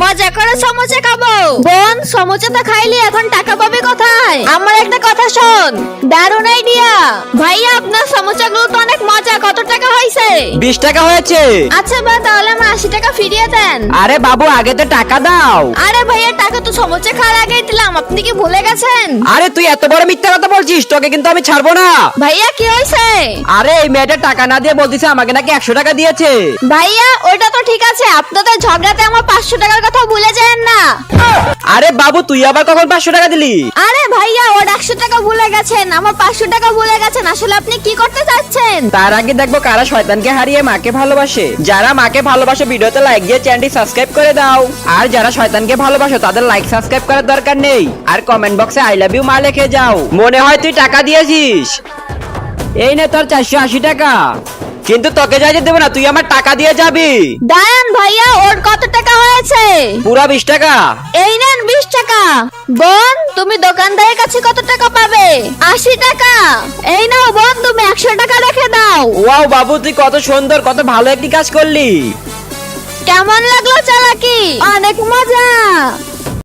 মজা করে সমোসা খাবো। বোন, সমোসা তো খাইলি, এখন টাকা পাবে কোথায়? আমার একটা কথা শোন, দারুণ আইডিয়া। ভাইয়া, আপনার সমোসাগুলো তো অনেক মজা। কত টাকা হয়েছে? 20 টাকা হয়েছে। আচ্ছা বা, তাহলে আমার 80 টাকা ফিরিয়ে দেন। আরে বাবু, আগে তো টাকা দাও। আরে ভাইয়া, টাকা তো সমোসা খাওয়ার আগেই দিলাম, আপনি কি ভুলে গেছেন? আরে তুই এত বড় মিথ্যা কথা বলছিস, তোকে কিন্তু আমি ছাড়বো না। ভাইয়া, কি হয়েছে? আরে এই মেয়েটা টাকা না দিয়ে বলতিছে আমাকে নাকি 100 টাকা দিয়েছে। ভাইয়া, ওইটা তো ঠিক আছে, আপনাদের ঝগড়াতে আমার 500 টাকার কথা ভুলে যান না। আরে বাবু, তুই আবার কখন 500 টাকা দিলি? আরে ভাইয়া, ওর 100 টাকা ভুলে গেছেন, আমার 500 টাকা ভুলে গেছেন। আসলে আপনি কি করতে চাচ্ছেন? তার আগে দেখবো কারা শয়তানকে হারিয়ে মাকে ভালোবাসে। যারা মাকে ভালোবাসে ভিডিওতে লাইক দিয়ে চ্যানেলটি সাবস্ক্রাইব করে দাও। আর যারা শয়তানকে ভালোবাসো তাদের লাইক সাবস্ক্রাইব করার দরকার নেই। আর কমেন্ট বক্সে আই লাভ ইউ মা লিখে যাও। মনে হয় তুই টাকা দিয়েছিস। এই নে তোর 480 টাকা। কিন্তু তোকে যাইতে দেবো না, তুই আমার টাকা দিয়ে যাবি। দাঁড়ান ভাইয়া, ওর কত টাকা হয়েছে? পুরা 20 টাকা। এই নেন 20 টাকা। বোন, তুমি দোকানদারের কাছে কত টাকা পাবে? 80 টাকা। এই নাও বোন, তুমি 100 টাকা রেখে দাও। ওয়াও বাবু, তুই কত সুন্দর, কত ভালো একটি কাজ করলি। কেমন লাগলো চালাকি? অনেক মজা।